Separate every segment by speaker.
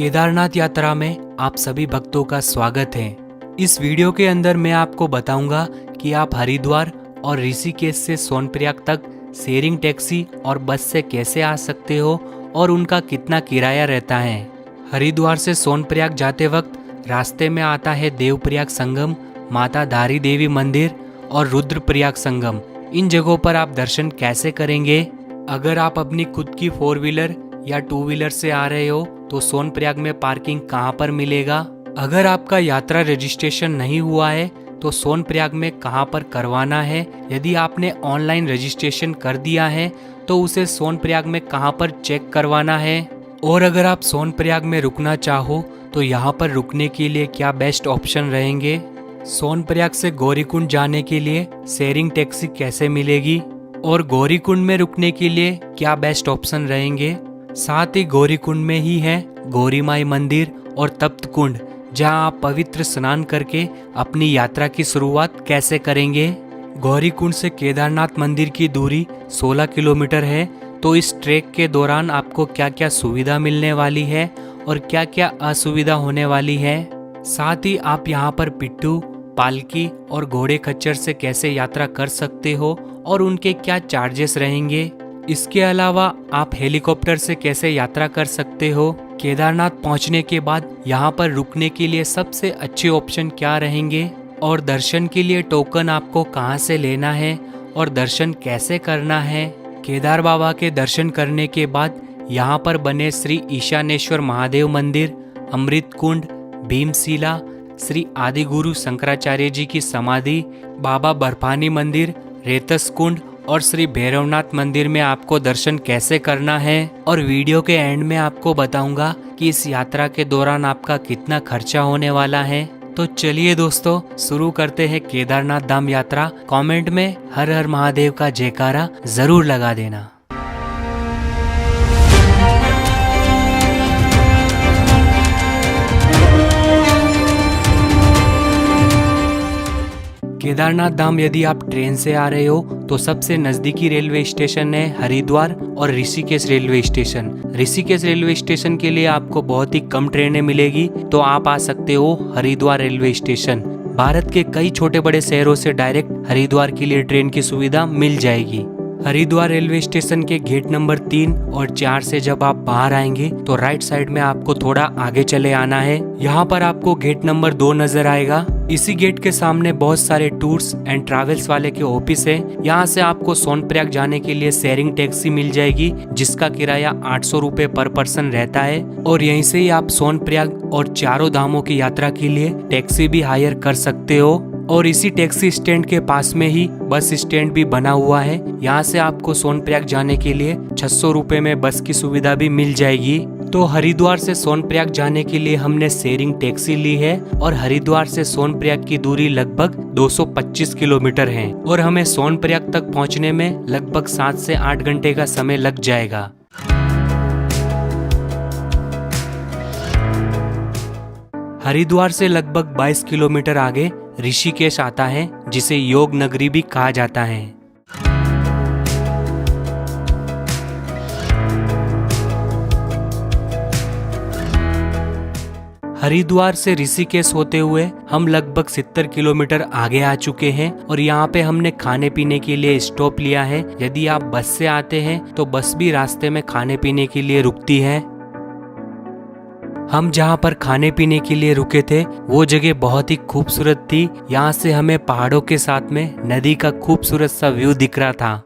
Speaker 1: केदारनाथ यात्रा में आप सभी भक्तों का स्वागत है। इस वीडियो के अंदर मैं आपको बताऊंगा कि आप हरिद्वार और ऋषिकेश से सोनप्रयाग तक शेयरिंग टैक्सी और बस से कैसे आ सकते हो और उनका कितना किराया रहता है। हरिद्वार से सोनप्रयाग जाते वक्त रास्ते में आता है देवप्रयाग संगम, माता धारी देवी मंदिर और रुद्रप्रयाग संगम। इन जगहों पर आप दर्शन कैसे करेंगे? अगर आप अपनी खुद की 4 व्हीलर या 2 व्हीलर से आ रहे हो तो सोनप्रयाग में पार्किंग कहाँ पर मिलेगा? अगर आपका यात्रा रजिस्ट्रेशन नहीं हुआ है तो सोनप्रयाग में कहाँ पर करवाना है? यदि आपने ऑनलाइन रजिस्ट्रेशन कर दिया है तो उसे सोनप्रयाग में कहाँ पर चेक करवाना है? और अगर आप सोनप्रयाग में रुकना चाहो तो यहाँ पर रुकने के लिए क्या बेस्ट ऑप्शन रहेंगे? सोनप्रयाग से गौरीकुंड जाने के लिए शेयरिंग टैक्सी कैसे मिलेगी और गौरीकुंड में रुकने के लिए क्या बेस्ट ऑप्शन रहेंगे? साथ ही गौरीकुंड में ही है गौरी माई मंदिर और तप्त कुंड, जहां आप पवित्र स्नान करके अपनी यात्रा की शुरुआत कैसे करेंगे। गौरीकुंड से केदारनाथ मंदिर की दूरी 16 किलोमीटर है, तो इस ट्रैक के दौरान आपको क्या क्या सुविधा मिलने वाली है और क्या क्या असुविधा होने वाली है। साथ ही आप यहाँ पर पिट्ठू, पालकी और घोड़े खच्चर से कैसे यात्रा कर सकते हो और उनके क्या चार्जेस रहेंगे। इसके अलावा आप हेलीकॉप्टर से कैसे यात्रा कर सकते हो। केदारनाथ पहुंचने के बाद यहाँ पर रुकने के लिए सबसे अच्छे ऑप्शन क्या रहेंगे और दर्शन के लिए टोकन आपको कहाँ से लेना है और दर्शन कैसे करना है। केदार बाबा के दर्शन करने के बाद यहाँ पर बने श्री ईशानेश्वर महादेव मंदिर, अमृत कुंड, भीमशिला, श्री आदि गुरु शंकराचार्य जी की समाधि, बाबा बर्फानी मंदिर, रेतस कुंड और श्री भैरवनाथ मंदिर में आपको दर्शन कैसे करना है। और वीडियो के एंड में आपको बताऊंगा कि इस यात्रा के दौरान आपका कितना खर्चा होने वाला है। तो चलिए दोस्तों, शुरू करते हैं केदारनाथ धाम यात्रा। कमेंट में हर हर महादेव का जयकारा जरूर लगा देना। केदारनाथ धाम यदि आप ट्रेन से आ रहे हो तो सबसे नजदीकी रेलवे स्टेशन है हरिद्वार और Rishikesh railway station. Rishikesh railway station के लिए आपको बहुत ही कम ट्रेनें मिलेगी, तो आप आ सकते हो हरिद्वार रेलवे स्टेशन। भारत के कई छोटे बड़े शहरों से डायरेक्ट हरिद्वार के लिए ट्रेन की सुविधा मिल जाएगी। हरिद्वार रेलवे स्टेशन के गेट नंबर 3 और 4 से जब आप बाहर आएंगे तो राइट साइड में आपको थोड़ा आगे चले आना है। यहाँ पर आपको गेट नंबर 2 नजर आएगा। इसी गेट के सामने बहुत सारे टूर्स एंड ट्रैवल्स वाले के ऑफिस है। यहाँ से आपको सोनप्रयाग जाने के लिए शेयरिंग टैक्सी मिल जाएगी, जिसका किराया 800 रुपए पर पर्सन रहता है। और यहीं से ही आप सोनप्रयाग और चारों धामों की यात्रा के लिए टैक्सी भी हायर कर सकते हो। और इसी टैक्सी स्टैंड के पास में ही बस स्टैंड भी बना हुआ है। यहाँ से आपको सोनप्रयाग जाने के लिए 600 रुपए में बस की सुविधा भी मिल जाएगी। तो हरिद्वार से सोनप्रयाग जाने के लिए हमने शेयरिंग टैक्सी ली है और हरिद्वार से सोनप्रयाग की दूरी लगभग 225 किलोमीटर है और हमें सोनप्रयाग तक पहुँचने में लगभग 7 से 8 घंटे का समय लग जाएगा। हरिद्वार से लगभग 22 किलोमीटर आगे ऋषिकेश आता है, जिसे योग नगरी भी कहा जाता है। हरिद्वार से ऋषिकेश होते हुए हम लगभग 70 किलोमीटर आगे आ चुके हैं और यहाँ पे हमने खाने पीने के लिए स्टॉप लिया है। यदि आप बस से आते हैं तो बस भी रास्ते में खाने पीने के लिए रुकती है। हम जहाँ पर खाने पीने के लिए रुके थे वो जगह बहुत ही खूबसूरत थी। यहाँ से हमें पहाड़ों के साथ में नदी का खूबसूरत सा व्यू दिख रहा था।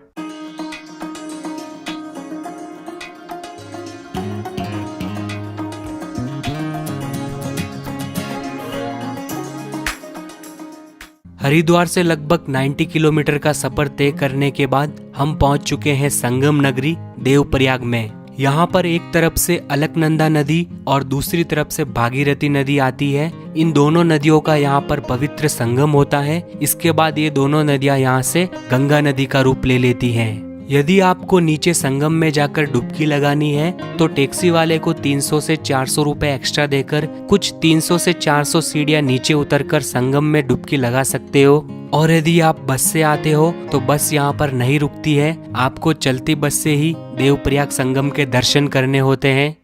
Speaker 1: हरिद्वार से लगभग 90 किलोमीटर का सफर तय करने के बाद हम पहुंच चुके हैं संगम नगरी देवप्रयाग में। यहाँ पर एक तरफ से अलकनंदा नदी और दूसरी तरफ से भागीरथी नदी आती है। इन दोनों नदियों का यहाँ पर पवित्र संगम होता है। इसके बाद ये दोनों नदियाँ यहाँ से गंगा नदी का रूप ले लेती हैं। यदि आपको नीचे संगम में जाकर डुबकी लगानी है तो टैक्सी वाले को 300 से 400 रुपए एक्स्ट्रा देकर कुछ 300 से 400 सीढ़ियाँ नीचे उतरकर संगम में डुबकी लगा सकते हो। और यदि आप बस से आते हो तो बस यहाँ पर नहीं रुकती है, आपको चलती बस से ही देवप्रयाग संगम के दर्शन करने होते हैं।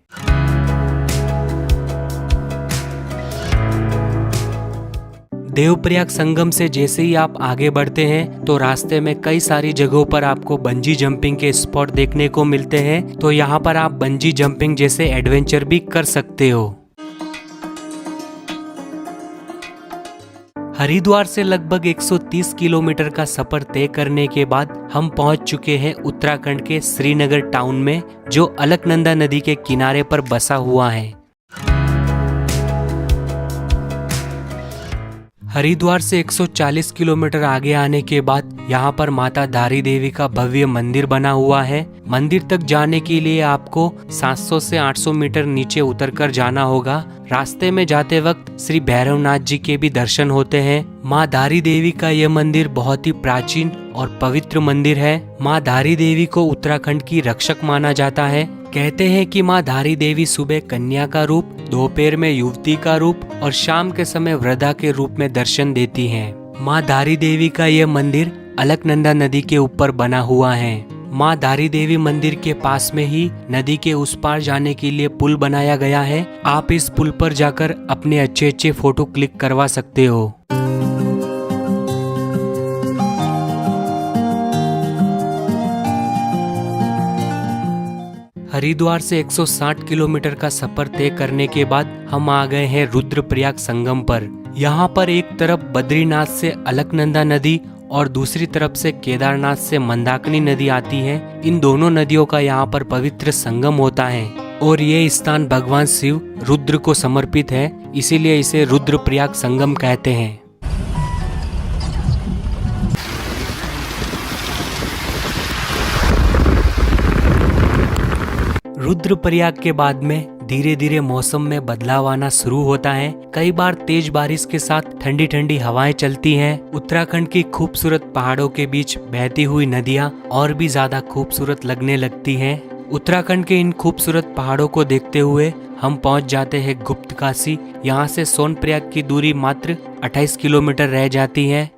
Speaker 1: देवप्रयाग संगम से जैसे ही आप आगे बढ़ते हैं तो रास्ते में कई सारी जगहों पर आपको बंजी जंपिंग के स्पॉट देखने को मिलते हैं, तो यहाँ पर आप बंजी जंपिंग जैसे एडवेंचर भी कर सकते हो। हरिद्वार से लगभग 130 किलोमीटर का सफर तय करने के बाद हम पहुंच चुके हैं उत्तराखंड के श्रीनगर टाउन में, जो अलकनंदा नदी के किनारे पर बसा हुआ है। हरिद्वार से 140 किलोमीटर आगे आने के बाद यहाँ पर माता धारी देवी का भव्य मंदिर बना हुआ है। मंदिर तक जाने के लिए आपको 700 से 800 मीटर नीचे उतरकर जाना होगा। रास्ते में जाते वक्त श्री भैरवनाथ जी के भी दर्शन होते हैं। माँ धारी देवी का यह मंदिर बहुत ही प्राचीन और पवित्र मंदिर है। माँ धारी देवी को उत्तराखंड की रक्षक माना जाता है। कहते हैं कि माँ धारी देवी सुबह कन्या का रूप, दोपहर में युवती का रूप और शाम के समय वृद्धा के रूप में दर्शन देती हैं। माँ धारी देवी का यह मंदिर अलकनंदा नदी के ऊपर बना हुआ है। माँ धारी देवी मंदिर के पास में ही नदी के उस पार जाने के लिए पुल बनाया गया है। आप इस पुल पर जाकर अपने अच्छे फोटो क्लिक करवा सकते हो। हरिद्वार से 160 किलोमीटर का सफर तय करने के बाद हम आ गए हैं रुद्रप्रयाग संगम पर। यहाँ पर एक तरफ बद्रीनाथ से अलकनंदा नदी और दूसरी तरफ से केदारनाथ से मंदाकिनी नदी आती है। इन दोनों नदियों का यहाँ पर पवित्र संगम होता है और ये स्थान भगवान शिव रुद्र को समर्पित है, इसीलिए इसे रुद्रप्रयाग संगम कहते हैं। रुद्रप्रयाग के बाद में धीरे धीरे मौसम में बदलाव आना शुरू होता है। कई बार तेज बारिश के साथ ठंडी ठंडी हवाएं चलती हैं। उत्तराखंड की खूबसूरत पहाड़ों के बीच बहती हुई नदियां और भी ज्यादा खूबसूरत लगने लगती हैं। उत्तराखंड के इन खूबसूरत पहाड़ों को देखते हुए हम पहुंच जाते हैं गुप्तकाशी। यहाँ से सोनप्रयाग की दूरी मात्र 28 किलोमीटर रह जाती है।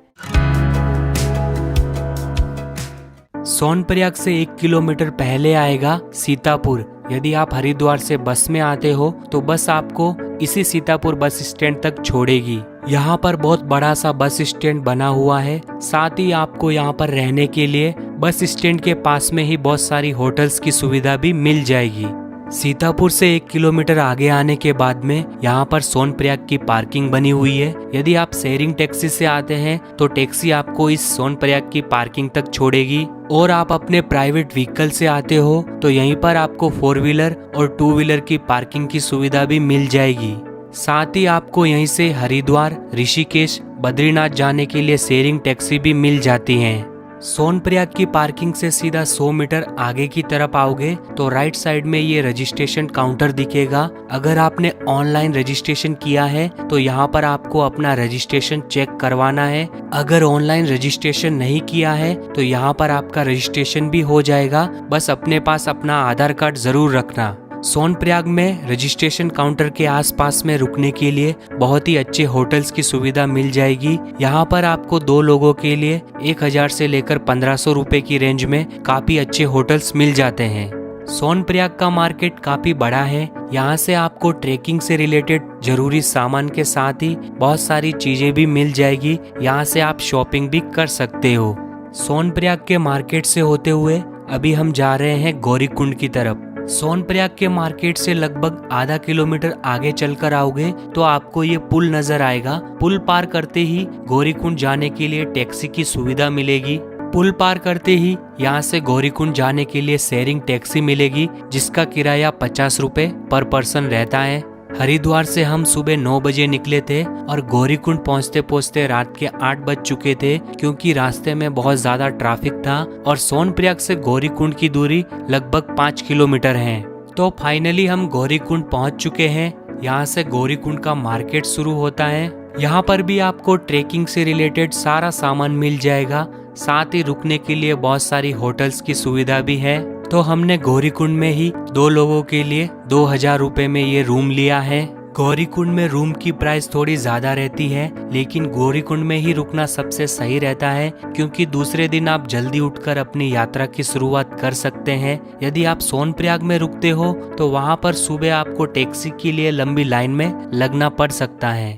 Speaker 1: सोनप्रयाग से 1 किलोमीटर पहले आएगा सीतापुर। यदि आप हरिद्वार से बस में आते हो तो बस आपको इसी सीतापुर बस स्टैंड तक छोड़ेगी। यहाँ पर बहुत बड़ा सा बस स्टैंड बना हुआ है। साथ ही आपको यहाँ पर रहने के लिए बस स्टैंड के पास में ही बहुत सारी होटल्स की सुविधा भी मिल जाएगी। सीतापुर से 1 किलोमीटर आगे आने के बाद में यहाँ पर सोनप्रयाग की पार्किंग बनी हुई है। यदि आप शेयरिंग टैक्सी से आते हैं तो टैक्सी आपको इस सोनप्रयाग की पार्किंग तक छोड़ेगी, और आप अपने प्राइवेट व्हीकल से आते हो तो यहीं पर आपको 4 व्हीलर और 2 व्हीलर की पार्किंग की सुविधा भी मिल जाएगी। साथ ही आपको यहीं से हरिद्वार, ऋषिकेश, बद्रीनाथ जाने के लिए शेयरिंग टैक्सी भी मिल जाती हैं। सोनप्रयाग की पार्किंग से सीधा 100 मीटर आगे की तरफ आओगे तो राइट साइड में ये रजिस्ट्रेशन काउंटर दिखेगा। अगर आपने ऑनलाइन रजिस्ट्रेशन किया है तो यहाँ पर आपको अपना रजिस्ट्रेशन चेक करवाना है। अगर ऑनलाइन रजिस्ट्रेशन नहीं किया है तो यहाँ पर आपका रजिस्ट्रेशन भी हो जाएगा, बस अपने पास अपना आधार कार्ड जरूर रखना। सोनप्रयाग में रजिस्ट्रेशन काउंटर के आसपास में रुकने के लिए बहुत ही अच्छे होटल्स की सुविधा मिल जाएगी। यहाँ पर आपको 2 लोगों के लिए 1000 से लेकर 1500 रुपए की रेंज में काफी अच्छे होटल्स मिल जाते हैं। सोनप्रयाग का मार्केट काफी बड़ा है। यहाँ से आपको ट्रेकिंग से रिलेटेड जरूरी सामान के साथ ही बहुत सारी चीजें भी मिल जाएगी। यहाँ से आप शॉपिंग भी कर सकते हो। सोनप्रयाग के मार्केट से होते हुए अभी हम जा रहे हैं गौरीकुंड की तरफ। सोनप्रयाग के मार्केट से लगभग आधा किलोमीटर आगे चलकर आओगे तो आपको ये पुल नजर आएगा। पुल पार करते ही गौरीकुंड जाने के लिए टैक्सी की सुविधा मिलेगी। पुल पार करते ही यहाँ से गौरीकुंड जाने के लिए शेयरिंग टैक्सी मिलेगी, जिसका किराया 50 रुपए पर पर्सन रहता है। हरिद्वार से हम सुबह 9 बजे निकले थे और गौरीकुंड पहुँचते पहुँचते रात के 8 बज चुके थे, क्योंकि रास्ते में बहुत ज्यादा ट्रैफिक था और सोनप्रयाग से गौरीकुंड की दूरी लगभग 5 किलोमीटर है। तो फाइनली हम गौरीकुंड पहुँच चुके हैं। यहाँ से गौरीकुंड का मार्केट शुरू होता है। यहाँ पर भी आपको ट्रेकिंग से रिलेटेड सारा सामान मिल जाएगा। साथ ही रुकने के लिए बहुत सारी होटल्स की सुविधा भी है। तो हमने गौरीकुंड में ही 2 लोगों के लिए 2000 रुपए में ये रूम लिया है। गौरीकुंड में रूम की प्राइस थोड़ी ज्यादा रहती है, लेकिन गौरीकुंड में ही रुकना सबसे सही रहता है, क्योंकि दूसरे दिन आप जल्दी उठकर अपनी यात्रा की शुरुआत कर सकते हैं। यदि आप सोनप्रयाग में रुकते हो तो वहाँ पर सुबह आपको टैक्सी के लिए लंबी लाइन में लगना पड़ सकता है।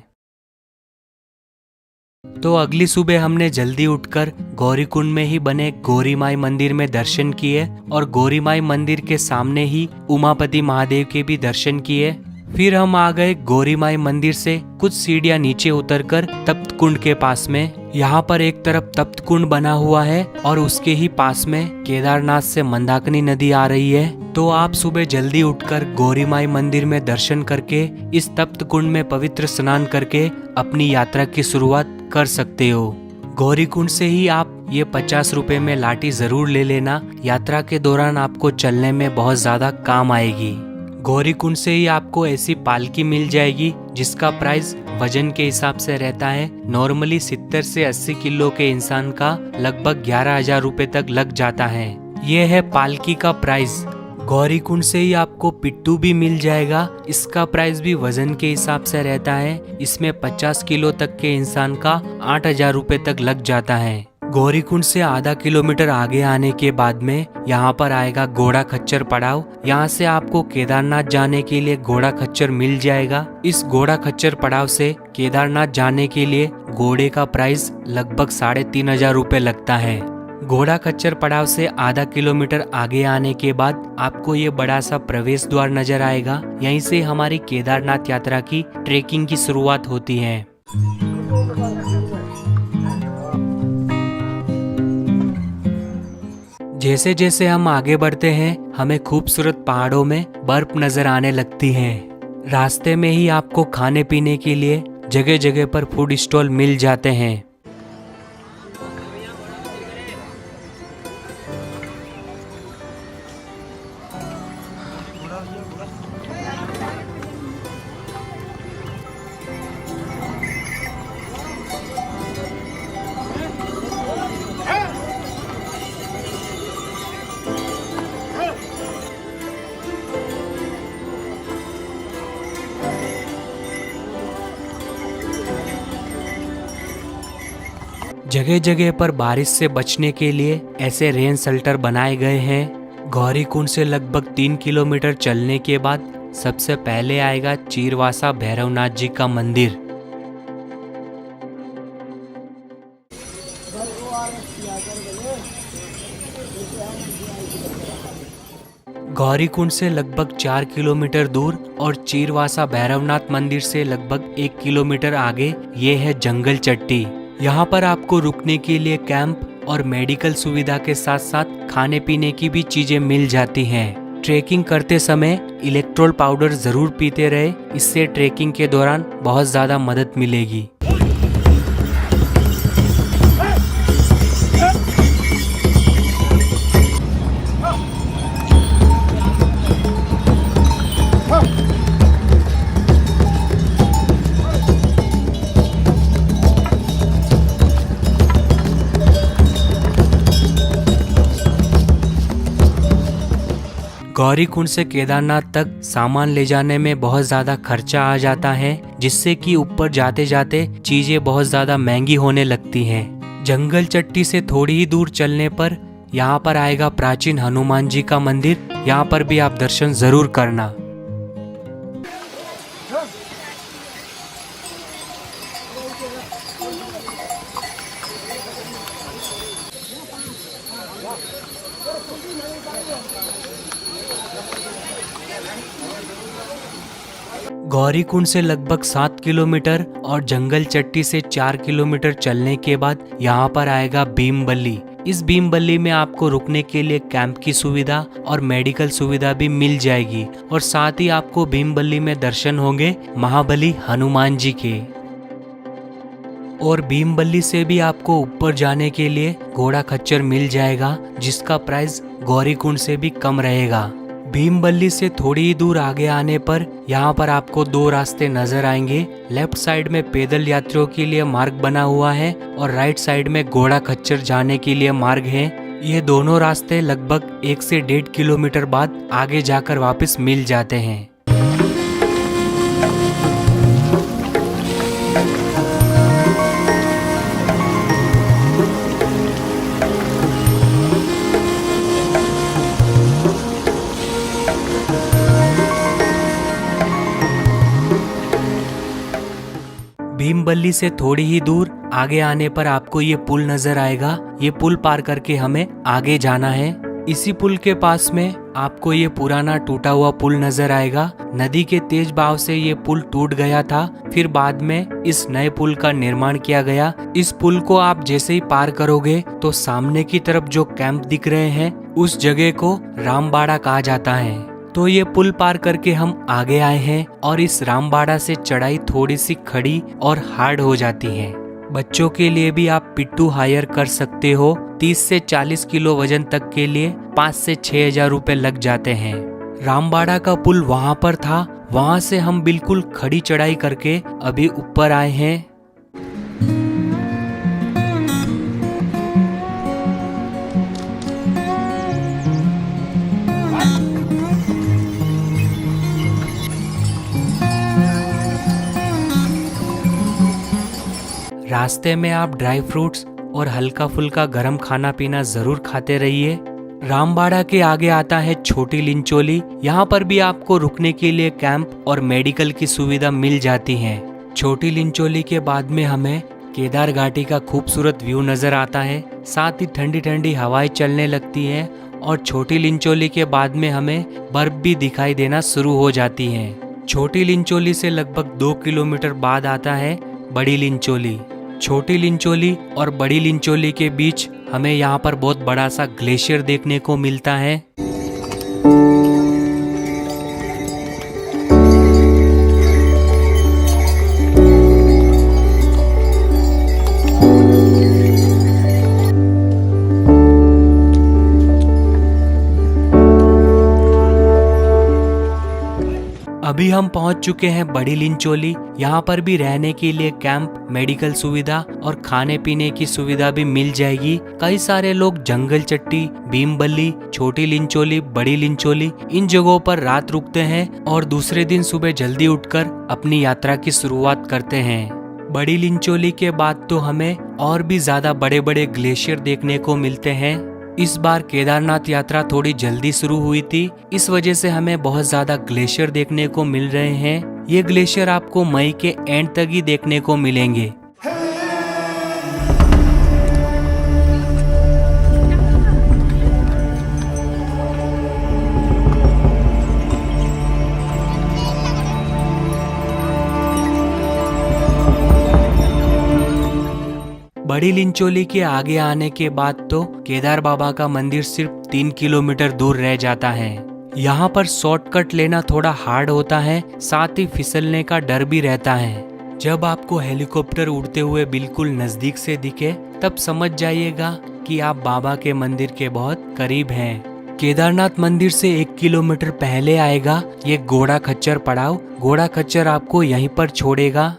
Speaker 1: तो अगली सुबह हमने जल्दी उठकर गौरीकुंड में ही बने गौरी माई मंदिर में दर्शन किए और गौरी माई मंदिर के सामने ही उमापति महादेव के भी दर्शन किए। फिर हम आ गए गौरी माई मंदिर से कुछ सीढ़ियां नीचे उतरकर तप्त कुंड के पास में। यहाँ पर एक तरफ तप्त कुंड बना हुआ है और उसके ही पास में केदारनाथ से मंदाकिनी नदी आ रही है। तो आप सुबह जल्दी उठकर गौरी माई मंदिर में दर्शन करके इस तप्त कुंड में पवित्र स्नान करके अपनी यात्रा की शुरुआत कर सकते हो। गौरी कुंड से ही आप ये 50 रुपए में लाठी जरूर ले लेना, यात्रा के दौरान आपको चलने में बहुत ज्यादा काम आएगी। गौरी कुंड से ही आपको ऐसी पालकी मिल जाएगी जिसका प्राइस वजन के हिसाब से रहता है। नॉर्मली 70 से 80 किलो के इंसान का लगभग 11,000 रुपए तक लग जाता है। ये है पालकी का प्राइस। गौरी कुंड से ही आपको पिट्टू भी मिल जाएगा, इसका प्राइस भी वजन के हिसाब से रहता है। इसमें 50 किलो तक के इंसान का 8,000 रुपए तक लग जाता है। गौरी कुंड से आधा किलोमीटर आगे आने के बाद में यहाँ पर आएगा घोड़ा खच्चर पड़ाव। यहाँ से आपको केदारनाथ जाने के लिए घोड़ा खच्चर मिल जाएगा। इस घोड़ा खच्चर पड़ाव से केदारनाथ जाने के लिए घोड़े का प्राइस लगभग 3,500 रुपए लगता है। घोड़ा खच्चर पड़ाव से आधा किलोमीटर आगे आने के बाद आपको ये बड़ा सा प्रवेश द्वार नजर आएगा। यहीं से हमारी केदारनाथ यात्रा की ट्रेकिंग की शुरुआत होती है। जैसे जैसे हम आगे बढ़ते हैं हमें खूबसूरत पहाड़ों में बर्फ नजर आने लगती है। रास्ते में ही आपको खाने पीने के लिए जगह जगह पर फूड स्टॉल मिल जाते हैं। जगह जगह पर बारिश से बचने के लिए ऐसे रेन शेल्टर बनाए गए हैं। गौरी कुंड से लगभग 3 किलोमीटर चलने के बाद सबसे पहले आएगा चीरवासा भैरवनाथ जी का मंदिर। गौरी कुंड से लगभग 4 किलोमीटर दूर और चीरवासा भैरवनाथ मंदिर से लगभग 1 किलोमीटर आगे ये है जंगल चट्टी। यहाँ पर आपको रुकने के लिए कैंप और मेडिकल सुविधा के साथ साथ खाने पीने की भी चीजें मिल जाती हैं। ट्रेकिंग करते समय इलेक्ट्रोल पाउडर जरूर पीते रहे, इससे ट्रेकिंग के दौरान बहुत ज्यादा मदद मिलेगी। गौरी कुंड से केदारनाथ तक सामान ले जाने में बहुत ज्यादा खर्चा आ जाता है, जिससे कि ऊपर जाते जाते चीजें बहुत ज्यादा महंगी होने लगती हैं। जंगल चट्टी से थोड़ी ही दूर चलने पर यहाँ पर आएगा प्राचीन हनुमान जी का मंदिर। यहाँ पर भी आप दर्शन जरूर करना। गौरी कुंड से लगभग 7 किलोमीटर और जंगल चट्टी से 4 किलोमीटर चलने के बाद यहाँ पर आएगा भीमबल्ली। इस भीमबल्ली में आपको रुकने के लिए कैंप की सुविधा और मेडिकल सुविधा भी मिल जाएगी और साथ ही आपको भीमबल्ली में दर्शन होंगे महाबली हनुमान जी के। और भीमबल्ली से भी आपको ऊपर जाने के लिए घोड़ा खच्चर मिल जाएगा, जिसका प्राइस गौरी कुंड से भी कम रहेगा। भीमबल्ली से थोड़ी ही दूर आगे आने पर यहाँ पर आपको 2 रास्ते नजर आएंगे। लेफ्ट साइड में पैदल यात्रियों के लिए मार्ग बना हुआ है और राइट साइड में घोड़ा खच्चर जाने के लिए मार्ग है। ये दोनों रास्ते लगभग 1 से 1.5 किलोमीटर बाद आगे जाकर वापस मिल जाते हैं। भीमबल्ली से थोड़ी ही दूर आगे आने पर आपको ये पुल नजर आएगा। ये पुल पार करके हमें आगे जाना है। इसी पुल के पास में आपको ये पुराना टूटा हुआ पुल नजर आएगा। नदी के तेज बहाव से ये पुल टूट गया था, फिर बाद में इस नए पुल का निर्माण किया गया। इस पुल को आप जैसे ही पार करोगे तो सामने की तरफ जो कैंप दिख रहे हैं उस जगह को रामबाड़ा कहा जाता है। तो ये पुल पार करके हम आगे आए हैं और इस रामबाड़ा से चढ़ाई थोड़ी सी खड़ी और हार्ड हो जाती है। बच्चों के लिए भी आप पिट्ठू हायर कर सकते हो। 30 से 40 किलो वजन तक के लिए 5 से 6 हजार रुपए लग जाते हैं। रामबाड़ा का पुल वहां पर था, वहां से हम बिल्कुल खड़ी चढ़ाई करके अभी ऊपर आए हैं। रास्ते में आप ड्राई फ्रूट्स और हल्का फुल्का गरम खाना पीना जरूर खाते रहिए। रामबाड़ा के आगे आता है छोटी लिंचोली। यहाँ पर भी आपको रुकने के लिए कैंप और मेडिकल की सुविधा मिल जाती है। छोटी लिंचोली के बाद में हमें केदार घाटी का खूबसूरत व्यू नजर आता है, साथ ही ठंडी ठंडी हवाएं चलने लगती है और छोटी लिंचोली के बाद में हमें बर्फ भी दिखाई देना शुरू हो जाती है। छोटी लिंचोली से लगभग 2 किलोमीटर बाद आता है बड़ी लिंचोली। छोटी लिंचोली और बड़ी लिंचोली के बीच हमें यहाँ पर बहुत बड़ा सा ग्लेशियर देखने को मिलता है। अभी हम पहुंच चुके हैं बड़ी लिंचोली। यहाँ पर भी रहने के लिए कैंप, मेडिकल सुविधा और खाने पीने की सुविधा भी मिल जाएगी। कई सारे लोग जंगल चट्टी, भीमबल्ली, छोटी लिंचोली, बड़ी लिंचोली इन जगहों पर रात रुकते हैं और दूसरे दिन सुबह जल्दी उठकर अपनी यात्रा की शुरुआत करते हैं। बड़ी लिंचोली के बाद तो हमें और भी ज्यादा बड़े बड़े ग्लेशियर देखने को मिलते हैं। इस बार केदारनाथ यात्रा थोड़ी जल्दी शुरू हुई थी, इस वजह से हमें बहुत ज्यादा ग्लेशियर देखने को मिल रहे हैं। ये ग्लेशियर आपको मई के एंड तक ही देखने को मिलेंगे। बड़ी लिंचोली के आगे आने के बाद तो केदार बाबा का मंदिर सिर्फ 3 किलोमीटर दूर रह जाता है। यहाँ पर शॉर्टकट लेना थोड़ा हार्ड होता है, साथ ही फिसलने का डर भी रहता है। जब आपको हेलीकॉप्टर उड़ते हुए बिल्कुल नजदीक से दिखे तब समझ जाइएगा कि आप बाबा के मंदिर के बहुत करीब हैं। केदारनाथ मंदिर से 1 किलोमीटर पहले आएगा ये घोड़ा खच्चर पड़ाव। घोड़ा खच्चर आपको यहीं पर छोड़ेगा।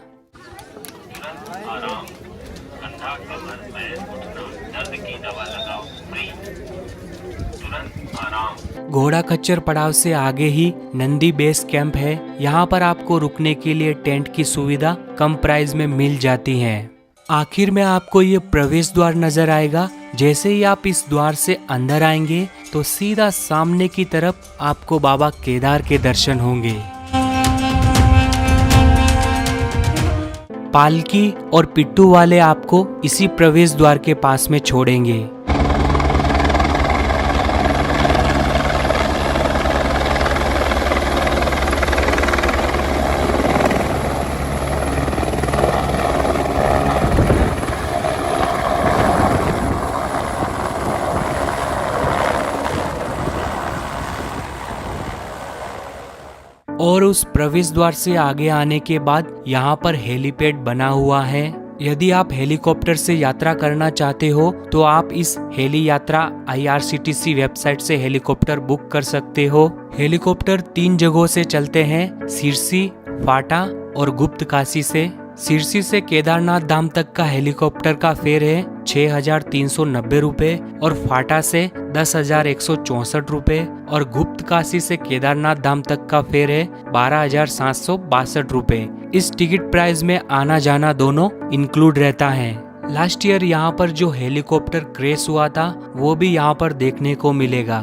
Speaker 1: घोड़ा खच्चर पड़ाव से आगे ही नंदी बेस कैंप है। यहाँ पर आपको रुकने के लिए टेंट की सुविधा कम प्राइस में मिल जाती है। आखिर में आपको ये प्रवेश द्वार नजर आएगा। जैसे ही आप इस द्वार से अंदर आएंगे तो सीधा सामने की तरफ आपको बाबा केदार के दर्शन होंगे। पालकी और पिट्ठू वाले आपको इसी प्रवेश द्वार के पास में छोड़ेंगे। और उस प्रवेश द्वार से आगे आने के बाद यहाँ पर हेलीपैड बना हुआ है। यदि आप हेलीकॉप्टर से यात्रा करना चाहते हो तो आप इस हेली यात्रा IRCTC वेबसाइट से हेलीकॉप्टर बुक कर सकते हो। हेलीकॉप्टर 3 जगहों से चलते हैं, सिरसी, फाटा और गुप्त काशी से। सिरसी से केदारनाथ धाम तक का हेलीकॉप्टर का फेयर है 6,390 रुपए और फाटा से 10,164 रुपए और गुप्त काशी से केदारनाथ धाम तक का फेयर है 12,762 रुपए। इस टिकट प्राइस में आना जाना दोनों इंक्लूड रहता है। लास्ट ईयर यहाँ पर जो हेलीकॉप्टर क्रैश हुआ था वो भी यहाँ पर देखने को मिलेगा।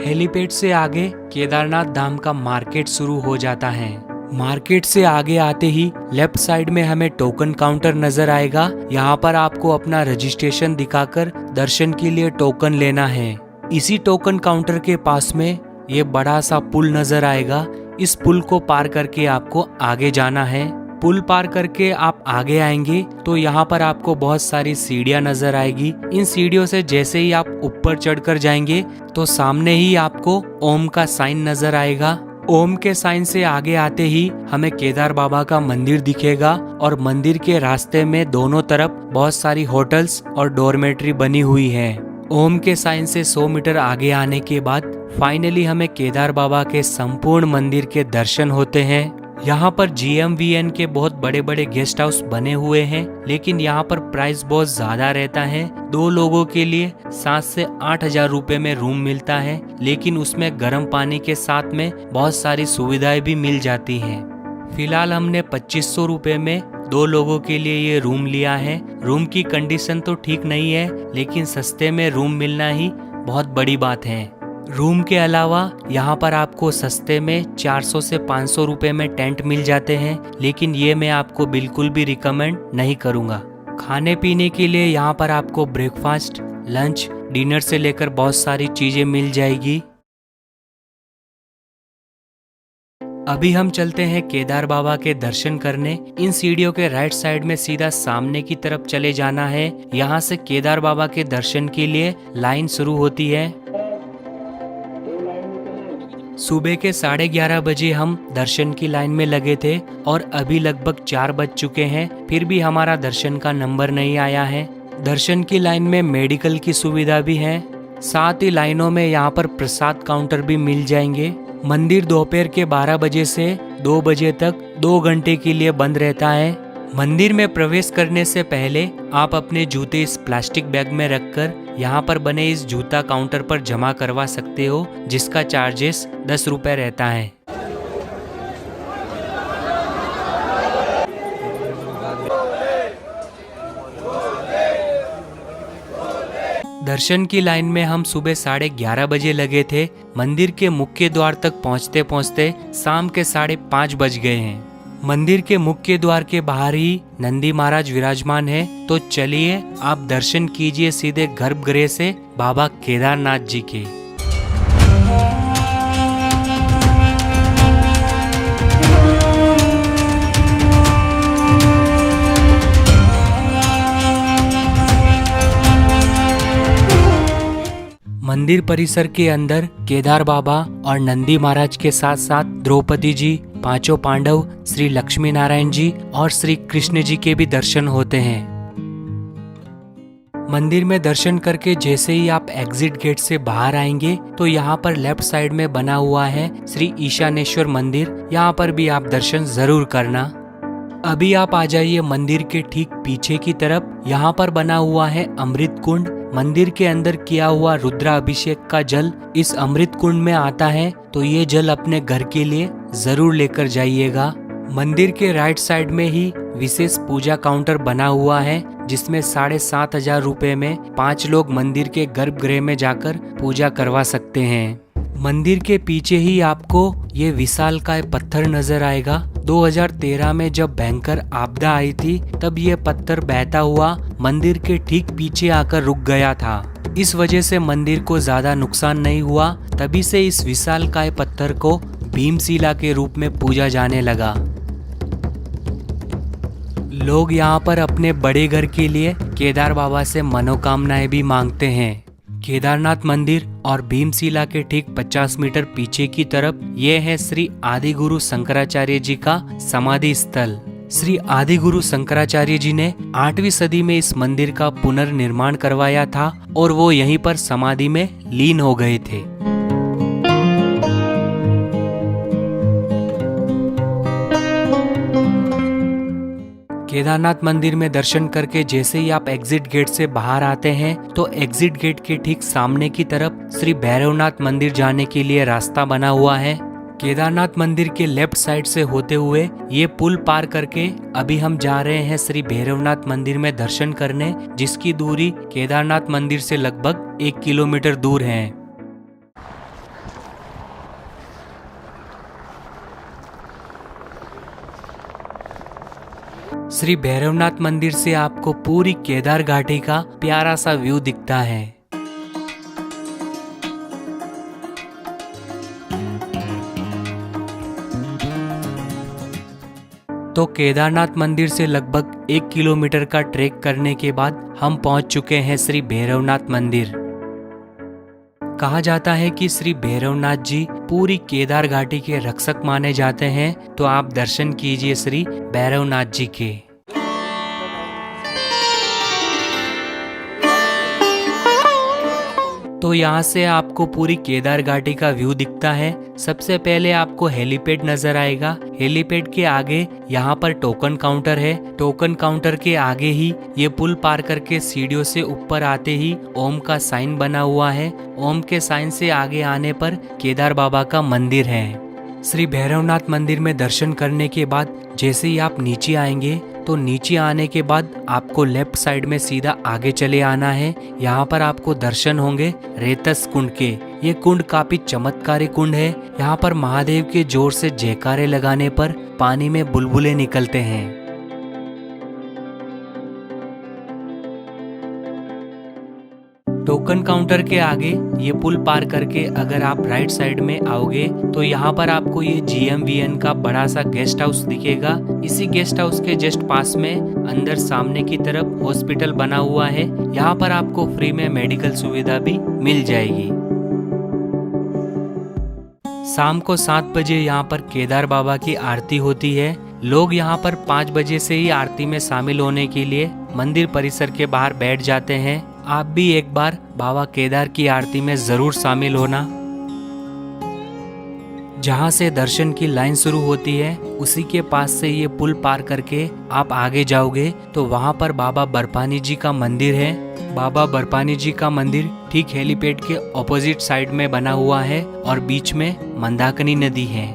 Speaker 1: हेलीपैड से आगे केदारनाथ धाम का मार्केट शुरू हो जाता है। मार्केट से आगे आते ही लेफ्ट साइड में हमें टोकन काउंटर नजर आएगा। यहाँ पर आपको अपना रजिस्ट्रेशन दिखाकर दर्शन के लिए टोकन लेना है। इसी टोकन काउंटर के पास में ये बड़ा सा पुल नजर आएगा। इस पुल को पार करके आपको आगे जाना है। पुल पार करके आप आगे आएंगे तो यहाँ पर आपको बहुत सारी सीढ़ियाँ नजर आएगी। इन सीढ़ियों से जैसे ही आप ऊपर चढ़कर जाएंगे तो सामने ही आपको ओम का साइन नजर आएगा। ओम के साइन से आगे आते ही हमें केदार बाबा का मंदिर दिखेगा और मंदिर के रास्ते में दोनों तरफ बहुत सारी होटल्स और डॉर्मेट्री बनी हुई है। ओम के साइन से 100 मीटर आगे आने के बाद फाइनली हमें केदार बाबा के संपूर्ण मंदिर के दर्शन होते हैं। यहाँ पर GMVN के बहुत बड़े बड़े गेस्ट हाउस बने हुए हैं, लेकिन यहाँ पर प्राइस बहुत ज्यादा रहता है। 2 लोगों के लिए 7 से 8 हजार रुपए में रूम मिलता है, लेकिन उसमें गर्म पानी के साथ में बहुत सारी सुविधाएं भी मिल जाती हैं। फिलहाल हमने 2500 रुपए में 2 लोगों के लिए ये रूम लिया है। रूम की कंडीशन तो ठीक नहीं है, लेकिन सस्ते में रूम मिलना ही बहुत बड़ी बात है। रूम के अलावा यहाँ पर आपको सस्ते में 400 से 500 रुपए में टेंट मिल जाते हैं, लेकिन ये मैं आपको बिल्कुल भी रिकमेंड नहीं करूँगा। खाने पीने के लिए यहाँ पर आपको ब्रेकफास्ट, लंच, डिनर से लेकर बहुत सारी चीजें मिल जाएगी। अभी हम चलते हैं केदार बाबा के दर्शन करने। इन सीढ़ियों के राइट साइड में सीधा सामने की तरफ चले जाना है। यहाँ से केदार बाबा के दर्शन के लिए लाइन शुरू होती है। सुबह के 11:30 बजे हम दर्शन की लाइन में लगे थे और अभी लगभग 4 बज चुके हैं, फिर भी हमारा दर्शन का नंबर नहीं आया है। दर्शन की लाइन में मेडिकल की सुविधा भी है, साथ ही लाइनों में यहाँ पर प्रसाद काउंटर भी मिल जाएंगे। मंदिर दोपहर के 12 बजे से 2 बजे तक 2 घंटे के लिए बंद रहता है। मंदिर में प्रवेश करने से पहले आप अपने जूते इस प्लास्टिक बैग में रखकर यहाँ पर बने इस जूता काउंटर पर जमा करवा सकते हो, जिसका चार्जेस 10 रुपए रहता है। दर्शन की लाइन में हम सुबह 11:30 बजे लगे थे। मंदिर के मुख्य द्वार तक पहुँचते पहुँचते शाम के 5:30 बज गए हैं। मंदिर के मुख्य द्वार के बाहर ही नंदी महाराज विराजमान है, तो चलिए आप दर्शन कीजिए सीधे गर्भगृह से बाबा केदारनाथ जी के। मंदिर परिसर के अंदर केदार बाबा और नंदी महाराज के साथ साथ द्रौपदी जी, 5 पांडव, श्री लक्ष्मी नारायण जी और श्री कृष्ण जी के भी दर्शन होते हैं। मंदिर में दर्शन करके जैसे ही आप एग्जिट गेट से बाहर आएंगे तो यहाँ पर लेफ्ट साइड में बना हुआ है श्री ईशानेश्वर मंदिर। यहाँ पर भी आप दर्शन जरूर करना। अभी आप आ जाइए मंदिर के ठीक पीछे की तरफ। यहाँ पर बना हुआ है अमृत कुंड। मंदिर के अंदर किया हुआ रुद्राभिषेक का जल इस अमृत कुंड में आता है, तो ये जल अपने घर के लिए जरूर लेकर जाइएगा। मंदिर के राइट साइड में ही विशेष पूजा काउंटर बना हुआ है, जिसमें 7,500 रुपए में 5 लोग मंदिर के गर्भगृह में जाकर पूजा करवा सकते हैं। मंदिर के पीछे ही आपको ये विशालकाय पत्थर नजर आएगा। 2013 में जब भयंकर आपदा आई थी, तब ये पत्थर बहता हुआ मंदिर के ठीक पीछे आकर रुक गया था। इस वजह से मंदिर को ज्यादा नुकसान नहीं हुआ। तभी से इस विशालकाय पत्थर को भीमशिला के रूप में पूजा जाने लगा। लोग यहाँ पर अपने बड़े घर के लिए केदार बाबा से मनोकामनाएं भी मांगते हैं। केदारनाथ मंदिर और भीमशिला के ठीक 50 मीटर पीछे की तरफ ये है श्री आदिगुरु शंकराचार्य जी का समाधि स्थल। श्री आदिगुरु शंकराचार्य जी ने 8वीं सदी में इस मंदिर का पुनर्निर्माण करवाया था और वो यहीं पर समाधि में लीन हो गए थे। केदारनाथ मंदिर में दर्शन करके जैसे ही आप एग्जिट गेट से बाहर आते हैं तो एग्जिट गेट के ठीक सामने की तरफ श्री भैरवनाथ मंदिर जाने के लिए रास्ता बना हुआ है। केदारनाथ मंदिर के लेफ्ट साइड से होते हुए ये पुल पार करके अभी हम जा रहे हैं श्री भैरवनाथ मंदिर में दर्शन करने, जिसकी दूरी केदारनाथ मंदिर से लगभग 1 किलोमीटर दूर है। श्री भैरवनाथ मंदिर से आपको पूरी केदार घाटी का प्यारा सा व्यू दिखता है। तो केदारनाथ मंदिर से लगभग 1 किलोमीटर का ट्रैक करने के बाद हम पहुंच चुके हैं श्री भैरवनाथ मंदिर। कहा जाता है कि श्री भैरवनाथ जी पूरी केदार घाटी के रक्षक माने जाते हैं, तो आप दर्शन कीजिए श्री भैरवनाथ जी के। तो यहाँ से आपको पूरी केदार घाटी का व्यू दिखता है। सबसे पहले आपको हेलीपैड नजर आएगा। हेलीपैड के आगे यहाँ पर टोकन काउंटर है। टोकन काउंटर के आगे ही ये पुल पार करके सीढ़ियों से ऊपर आते ही ओम का साइन बना हुआ है। ओम के साइन से आगे आने पर केदार बाबा का मंदिर है। श्री भैरवनाथ मंदिर में दर्शन करने के बाद जैसे ही आप नीचे आएंगे तो नीचे आने के बाद आपको लेफ्ट साइड में सीधा आगे चले आना है। यहाँ पर आपको दर्शन होंगे रेतस कुंड के। ये कुंड काफी चमत्कारी कुंड है। यहाँ पर महादेव के जोर से जयकारे लगाने पर पानी में बुलबुले निकलते हैं। टोकन काउंटर के आगे ये पुल पार करके अगर आप राइट साइड में आओगे तो यहाँ पर आपको ये GMVN का बड़ा सा गेस्ट हाउस दिखेगा। इसी गेस्ट हाउस के जस्ट पास में अंदर सामने की तरफ हॉस्पिटल बना हुआ है। यहाँ पर आपको फ्री में मेडिकल सुविधा भी मिल जाएगी। शाम को 7 बजे यहाँ पर केदार बाबा की आरती होती है। लोग यहाँ पर 5 बजे से ही आरती में शामिल होने के लिए मंदिर परिसर के बाहर बैठ जाते हैं। आप भी एक बार बाबा केदार की आरती में जरूर शामिल होना। जहाँ से दर्शन की लाइन शुरू होती है उसी के पास से ये पुल पार करके आप आगे जाओगे तो वहाँ पर बाबा बर्फानी जी का मंदिर है। बाबा बर्फानी जी का मंदिर ठीक हेलीपैड के ऑपोजिट साइड में बना हुआ है और बीच में मंदाकिनी नदी है।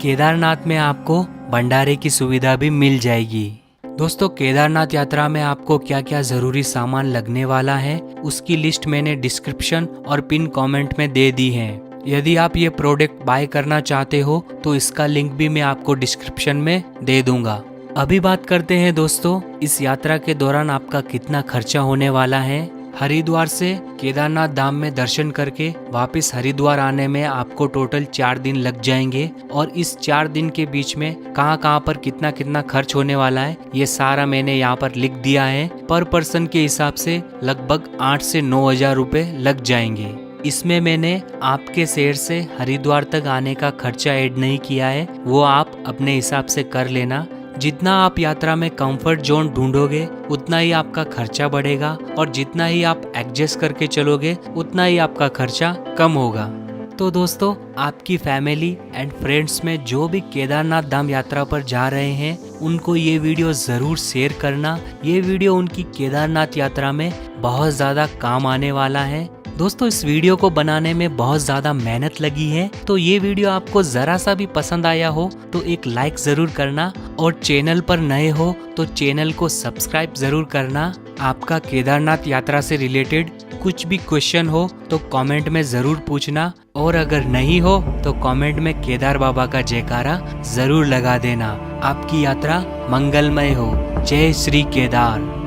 Speaker 1: केदारनाथ में आपको भंडारे की सुविधा भी मिल जाएगी। दोस्तों, केदारनाथ यात्रा में आपको क्या क्या जरूरी सामान लगने वाला है उसकी लिस्ट मैंने डिस्क्रिप्शन और पिन कमेंट में दे दी है। यदि आप ये प्रोडक्ट बाय करना चाहते हो तो इसका लिंक भी मैं आपको डिस्क्रिप्शन में दे दूंगा। अभी बात करते हैं दोस्तों, इस यात्रा के दौरान आपका कितना खर्चा होने वाला है। हरिद्वार से केदारनाथ धाम में दर्शन करके वापस हरिद्वार आने में आपको टोटल 4 दिन लग जाएंगे और इस 4 दिन के बीच में कहाँ पर कितना कितना खर्च होने वाला है ये सारा मैंने यहाँ पर लिख दिया है। पर पर्सन के हिसाब से लगभग 8 से 9 हजार रुपए लग जाएंगे। इसमें मैंने आपके शहर से हरिद्वार तक आने का खर्चा ऐड नहीं किया है, वो आप अपने हिसाब से कर लेना। जितना आप यात्रा में कंफर्ट जोन ढूंढोगे उतना ही आपका खर्चा बढ़ेगा और जितना ही आप एडजस्ट करके चलोगे उतना ही आपका खर्चा कम होगा। तो दोस्तों, आपकी फैमिली एंड फ्रेंड्स में जो भी केदारनाथ धाम यात्रा पर जा रहे हैं उनको ये वीडियो जरूर शेयर करना। ये वीडियो उनकी केदारनाथ यात्रा में बहुत ज्यादा काम आने वाला है। दोस्तों, इस वीडियो को बनाने में बहुत ज्यादा मेहनत लगी है, तो ये वीडियो आपको जरा सा भी पसंद आया हो तो एक लाइक जरूर करना और चैनल पर नए हो तो चैनल को सब्सक्राइब जरूर करना। आपका केदारनाथ यात्रा से रिलेटेड कुछ भी क्वेश्चन हो तो कमेंट में जरूर पूछना और अगर नहीं हो तो कमेंट में केदार बाबा का जयकारा जरूर लगा देना। आपकी यात्रा मंगलमय हो। जय श्री केदार।